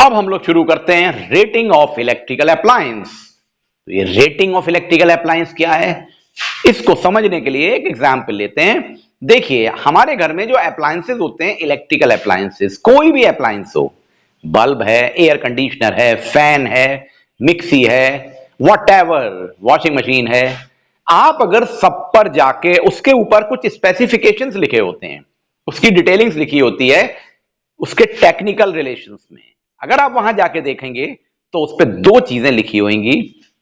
अब हम लोग शुरू करते हैं रेटिंग ऑफ इलेक्ट्रिकल अप्लायंस। तो ये रेटिंग ऑफ इलेक्ट्रिकल अप्लायंस क्या है, इसको समझने के लिए एक एग्जांपल लेते हैं। देखिए, हमारे घर में जो अप्लायंसेस होते हैं, इलेक्ट्रिकल अप्लायंसेस, कोई भी अप्लायंस हो, बल्ब है, एयर कंडीशनर है, फैन है, मिक्सी है, व्हाटएवर, वॉशिंग मशीन है, आप अगर सब पर जाके उसके ऊपर कुछ स्पेसिफिकेशंस लिखे होते हैं, उसकी डिटेलिंग्स लिखी होती है उसके टेक्निकल रिलेशंस में, अगर आप वहां जाके देखेंगे तो उस पर दो चीजें लिखी होंगी,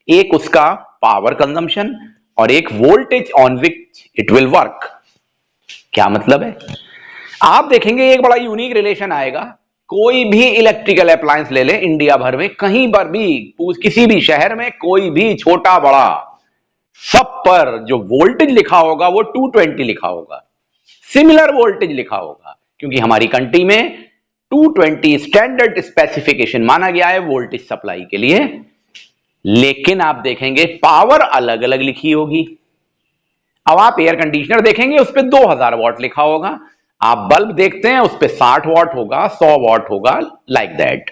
एक उसका पावर कंजम्पशन और एक voltage on which it will work. क्या मतलब है, आप देखेंगे एक बड़ा यूनिक रिलेशन आएगा। कोई भी इलेक्ट्रिकल अप्लायंस ले ले इंडिया भर में, कहीं पर भी, किसी भी शहर में, कोई भी छोटा बड़ा, सब पर जो वोल्टेज लिखा होगा वो 220 लिखा होगा, सिमिलर वोल्टेज लिखा होगा, क्योंकि हमारी कंट्री में 220 स्टैंडर्ड स्पेसिफिकेशन माना गया है वोल्टेज सप्लाई के लिए। लेकिन आप देखेंगे पावर अलग अलग लिखी होगी। अब आप एयर कंडीशनर देखेंगे उस पर 2000 वॉट लिखा होगा, आप बल्ब देखते हैं उस पर 60 वॉट होगा, 100 वॉट होगा, लाइक दैट।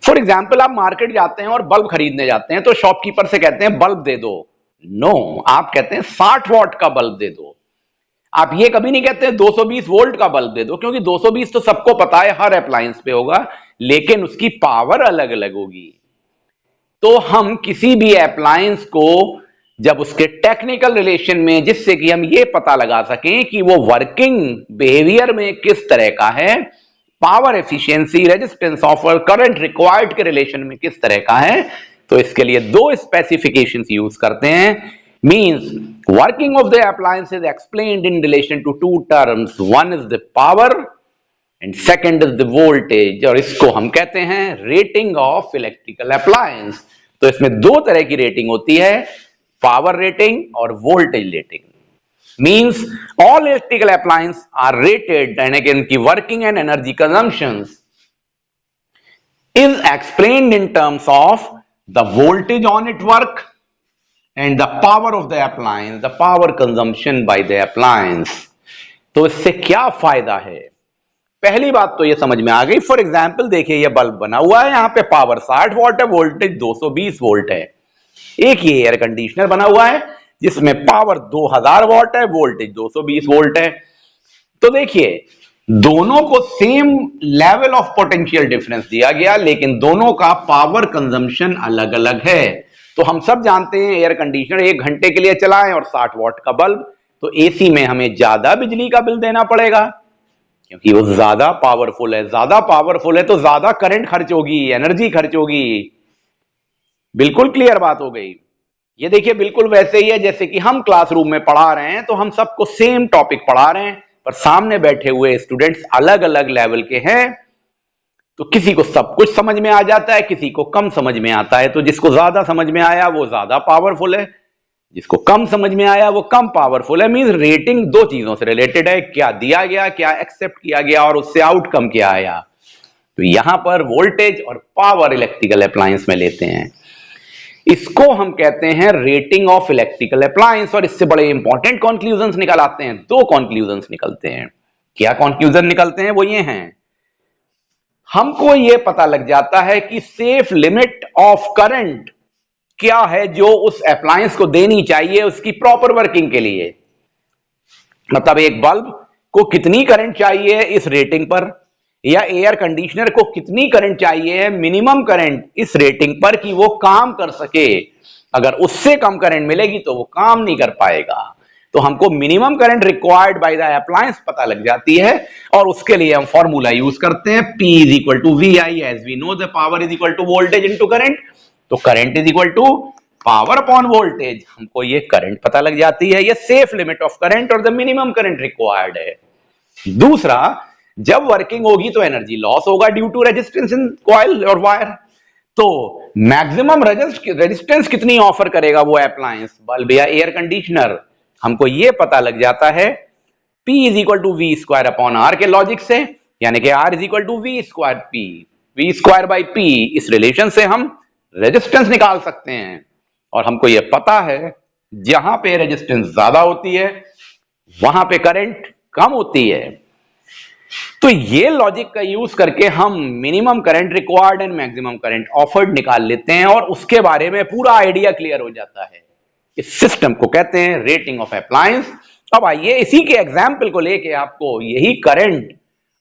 फॉर एग्जाम्पल, आप मार्केट जाते हैं और बल्ब खरीदने जाते हैं तो शॉपकीपर से कहते हैं बल्ब दे दो, नो, आप कहते हैं 60 वॉट का बल्ब दे दो। आप ये कभी नहीं कहते 220 वोल्ट का बल्ब दे दो, क्योंकि 220 तो सबको पता है हर अप्लायंस पे होगा, लेकिन उसकी पावर अलग अलग होगी। तो हम किसी भी अप्लायंस को जब उसके टेक्निकल रिलेशन में, जिससे कि हम ये पता लगा सकें कि वो वर्किंग बिहेवियर में किस तरह का है, power efficiency, resistance of current required के रिलेशन में किस तरह का है, तो इसके लिए दो स्पेसिफिकेशंस यूज करते हैं। Means working of the appliance is explained in relation to two terms. One is the power and second is the voltage, और इसको हम कहते हैं रेटिंग ऑफ इलेक्ट्रिकल अप्लायंस। तो इसमें दो तरह की रेटिंग होती है, पावर रेटिंग और voltage rating. Means all electrical appliances are rated, and again की working and energy consumptions is explained in terms of the voltage on its work and the power of the appliance, the power consumption by the appliance। तो इससे क्या फायदा है, पहली बात तो ये समझ में आ गई। फॉर एग्जाम्पल देखिए, ये बल्ब बना हुआ है, यहां पे पावर 60 वॉट है, वोल्टेज 220 वोल्ट है। एक ये एयर कंडीशनर बना हुआ है जिसमें पावर 2000 वॉट है, वोल्टेज 220 वोल्ट है। तो देखिए, दोनों को same level of potential difference दिया गया, लेकिन दोनों का पावर कंजम्पशन अलग अलग है। तो हम सब जानते हैं एयर कंडीशनर 1 घंटे के लिए चलाएं और 60 वॉट का बल्ब, तो एसी में हमें ज्यादा बिजली का बिल देना पड़ेगा, क्योंकि वो ज्यादा पावरफुल है। ज्यादा पावरफुल है तो ज्यादा करंट खर्च होगी, एनर्जी खर्च होगी। बिल्कुल क्लियर बात हो गई। ये देखिए, बिल्कुल वैसे ही है जैसे कि हम क्लासरूम में पढ़ा रहे हैं, तो हम सबको सेम टॉपिक पढ़ा रहे हैं, पर सामने बैठे हुए स्टूडेंट्स अलग अलग लेवल के हैं। तो किसी को सब कुछ समझ में आ जाता है, किसी को कम समझ में आता है। तो जिसको ज्यादा समझ में आया वो ज्यादा पावरफुल है, जिसको कम समझ में आया वो कम पावरफुल है। मींस रेटिंग दो चीजों से रिलेटेड है, क्या दिया गया, क्या एक्सेप्ट किया गया, और उससे आउटकम क्या आया। तो यहां पर वोल्टेज और पावर इलेक्ट्रिकल अप्लायंस में लेते हैं, इसको हम कहते हैं रेटिंग ऑफ इलेक्ट्रिकल अप्लायंस। और इससे बड़े इंपॉर्टेंट कंक्लूजन्स निकल आते हैं, दो कंक्लूजन्स निकलते हैं। क्या कंक्लूजन निकलते हैं, वो ये हैं, हमको ये पता लग जाता है कि सेफ लिमिट ऑफ करंट क्या है जो उस अप्लायंस को देनी चाहिए उसकी प्रॉपर वर्किंग के लिए। मतलब एक बल्ब को कितनी करंट चाहिए इस रेटिंग पर, या एयर कंडीशनर को कितनी करंट चाहिए मिनिमम करंट इस रेटिंग पर कि वो काम कर सके। अगर उससे कम करंट मिलेगी तो वो काम नहीं कर पाएगा। तो हमको minimum current required by the appliance पता लग जाती है, और उसके लिए हम फॉर्मूला यूज करते हैं, P is equal to VI, as we know the power is equal to voltage into current. तो current is equal to power upon voltage. हमको ये करंट पता लग जाती है, ये सेफ लिमिट ऑफ करंट और द मिनिमम करंट रिक्वायर्ड है। दूसरा, जब वर्किंग होगी तो एनर्जी लॉस होगा due to resistance in coil और वायर। तो मैक्सिमम रेजिस्टेंस कितनी ऑफर करेगा वो अप्लायंस, बल्ब या एयर कंडीशनर, हमको ये पता लग जाता है P is equal to V square upon R के लॉजिक से, यानी कि R is equal to V square P, V square by P. इस रिलेशन से हम रेजिस्टेंस निकाल सकते हैं, और हमको ये पता है जहां पे रेजिस्टेंस ज्यादा होती है वहां पे करंट कम होती है। तो ये लॉजिक का यूज करके हम minimum current required and maximum current offered निकाल लेते हैं और उसके बारे में पूरा आइडिया क्लियर हो जाता है। इस सिस्टम को कहते हैं रेटिंग ऑफ अप्लायंस। अब आइए इसी के एग्जाम्पल को लेके आपको यही करंट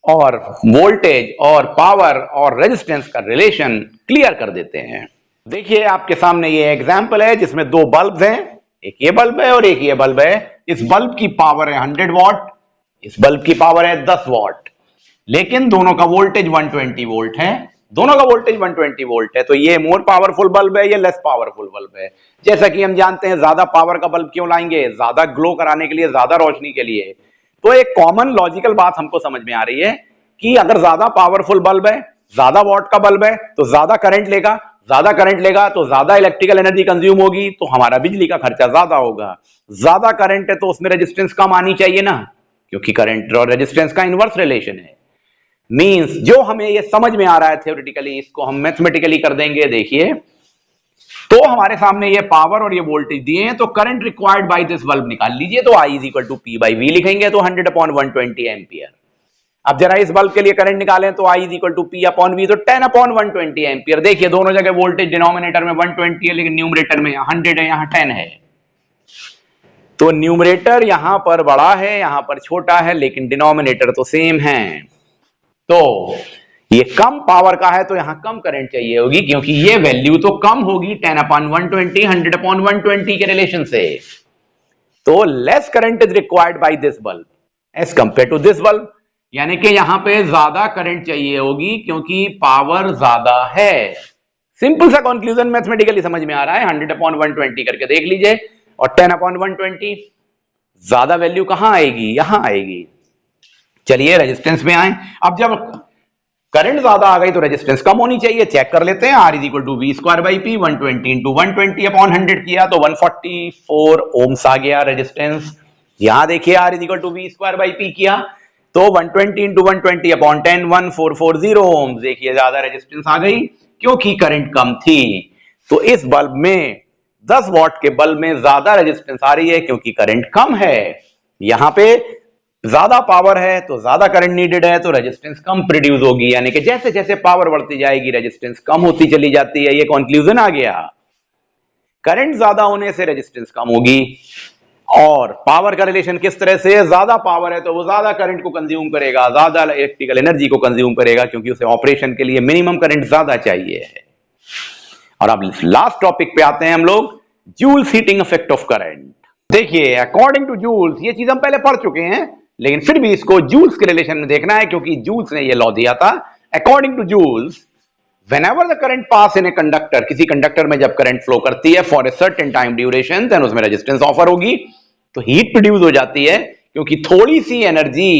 और वोल्टेज और पावर और रेजिस्टेंस का रिलेशन क्लियर कर देते हैं। देखिए आपके सामने ये एग्जाम्पल है जिसमें दो बल्ब हैं, एक ये बल्ब है और एक ये बल्ब है। इस बल्ब की पावर है 100 वॉट, इस बल्ब की पावर है 10 वॉट, लेकिन दोनों का वोल्टेज 120 वोल्ट है। दोनों का वोल्टेज 120 वोल्ट है, तो ये मोर पावरफुल बल्ब है, ये लेस पावरफुल बल्ब है। जैसा कि हम जानते हैं ज्यादा पावर का बल्ब क्यों लाएंगे, ज्यादा ग्लो कराने के लिए, ज्यादा रोशनी के लिए। तो एक कॉमन लॉजिकल बात हमको समझ में आ रही है कि अगर ज्यादा पावरफुल बल्ब है, ज्यादा वॉट का बल्ब है, तो ज्यादा करंट लेगा, ज्यादा करंट लेगा तो ज्यादा इलेक्ट्रिकल एनर्जी कंज्यूम होगी, तो हमारा बिजली का खर्चा ज्यादा होगा। ज्यादा करंट है तो उसमें रेजिस्टेंस कम आनी चाहिए ना, क्योंकि करंट और रेजिस्टेंस का इनवर्स रिलेशन है। मींस जो हमें ये समझ में आ रहा है थ्योरेटिकली, इसको हम मैथमेटिकली कर देंगे। देखिए तो हमारे सामने ये पावर और ये वोल्टेज दिए हैं, तो current required by this bulb निकाल लीजिए। तो I is equal to P by V लिखेंगे तो 100/120 एम्पियर। अब जरा इस बल्ब के लिए करंट निकालें तो I is equal to P upon V, तो 10/120 एम्पियर। देखिए दोनों जगह वोल्टेज डिनोमिनेटर में 120 है, लेकिन न्यूमरेटर में 100 है, यहां 10 है। तो न्यूमरेटर यहां पर बड़ा है, यहां पर छोटा है, लेकिन डिनोमिनेटर तो सेम है। तो ये कम पावर का है तो यहां कम करंट चाहिए होगी, क्योंकि ये वैल्यू तो कम होगी 10/120 100/120 के रिलेशन से। तो less current is required by this bulb as compare to this bulb, यानी कि यहां पे ज्यादा करंट चाहिए होगी क्योंकि पावर ज्यादा है। सिंपल सा कंक्लूजन मैथमेटिकली समझ में आ रहा है। 100/120 करके देख लीजिए, और 10/120 ज्यादा वैल्यू कहां आएगी, यहां आएगी। चलिए रेजिस्टेंस में आए। अब जब करंट ज्यादा आ गई तो रेजिस्टेंस कम होनी चाहिए, चेक कर लेते हैं। R is equal to V square by P, 120 into 120 upon 100 किया तो 144 ओम्स आ गया रेजिस्टेंस। यहां देखिए R is equal to V square by P किया तो 120 इंटू 120 अपॉन 10 1440 ओम्स। देखिए ज्यादा रेजिस्टेंस आ गई क्योंकि करंट कम थी। तो इस बल्ब में 10 वॉट के बल्ब में ज्यादा रेजिस्टेंस आ रही है क्योंकि करंट कम है। यहां पे ज्यादा पावर है तो ज्यादा करंट नीडेड है, तो रेजिस्टेंस कम प्रोड्यूस होगी, यानी कि जैसे जैसे पावर बढ़ती जाएगी रेजिस्टेंस कम होती चली जाती है। ये कंक्लूजन आ गया। करंट ज्यादा होने से रेजिस्टेंस कम होगी, और पावर का रिलेशन किस तरह से, ज्यादा पावर है तो वो ज्यादा करंट को कंज्यूम करेगा, ज्यादा इलेक्ट्रिकल एनर्जी को कंज्यूम करेगा, क्योंकि उसे ऑपरेशन के लिए मिनिमम करंट ज्यादा चाहिए है। और अब लास्ट टॉपिक पे आते हैं हम लोग, Joule's heating effect of current. देखिए अकॉर्डिंग टू जूल्स, ये चीज हम पहले पढ़ चुके हैं, लेकिन फिर भी इसको जूल्स के रिलेशन में देखना है, क्योंकि जूल्स ने ये लॉ दिया था। According to Joule's, whenever the current pass in a conductor, किसी कंडक्टर में जब करंट फ्लो करती है for a certain time duration, then उसमें रेजिस्टेंस ऑफर होगी, तो हीट प्रोड्यूस हो जाती है, क्योंकि थोड़ी सी एनर्जी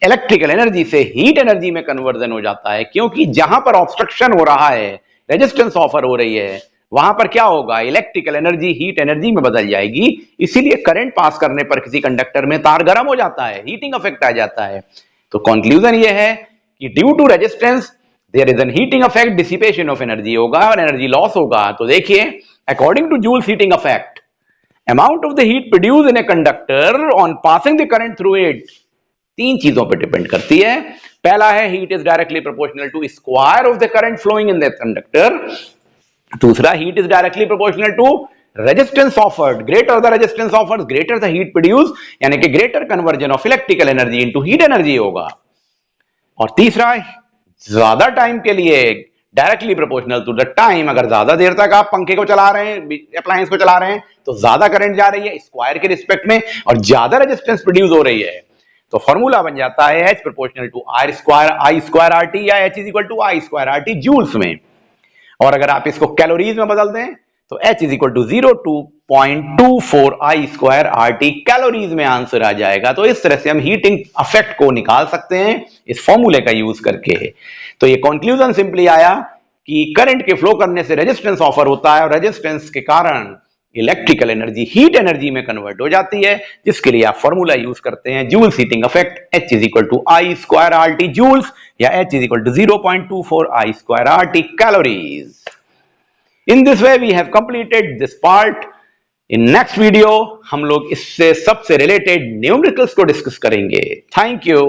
इलेक्ट्रिकल एनर्जी से हीट एनर्जी में कन्वर्जन हो जाता है। क्योंकि जहां पर ऑब्स्ट्रक्शन हो रहा है, रेजिस्टेंस ऑफर हो रही है, वहां पर क्या होगा, इलेक्ट्रिकल एनर्जी हीट एनर्जी में बदल जाएगी। इसीलिए करंट पास करने पर किसी कंडक्टर में तार गर्म हो जाता है, हीटिंग इफेक्ट आ जाता है। तो कंक्लूजन ये है कि due to resistance there is an heating effect, dissipation of energy होगा और एनर्जी लॉस होगा। तो देखिए according to joule's heating effect, amount of the heat produced in a conductor on passing the current through it, तीन चीजों पर depend करती है। पहला है heat is directly proportional to square of the current flowing in the conductor. दूसरा, heat is directly proportional to resistance offered, greater the resistance offered greater the heat produce, यानी कि greater conversion of electrical energy into heat energy होगा। और तीसरा, ज्यादा time के लिए directly proportional to the time, अगर ज्यादा देर तक आप पंखे को चला रहे हैं, अप्लायंस को चला रहे हैं, तो ज्यादा करंट जा रही है स्क्वायर के रिस्पेक्ट में और ज्यादा रेजिस्टेंस प्रोड्यूस हो रही है। तो फॉर्मूला बन जाता है H proportional to I square RT या H is equal to I square RT joules में। और अगर आप इसको कैलोरीज में बदल दें तो H is equal to 0.24 I square RT calories में आंसर आ जाएगा। तो इस तरह से हम हीटिंग इफेक्ट को निकाल सकते हैं इस फॉर्मूले का यूज करके। तो ये कंक्लूजन सिंपली आया कि करंट के फ्लो करने से रेजिस्टेंस ऑफर होता है और रेजिस्टेंस के कारण इलेक्ट्रिकल एनर्जी हीट एनर्जी में कन्वर्ट हो जाती है, जिसके लिए आप फॉर्मूला यूज करते हैं Joule's heating effect, H is equal to I square RT joules या H is equal to 0.24 I square RT calories. In this way we have completed this part. In next video हम लोग इससे सबसे related numericals को discuss करेंगे। Thank you.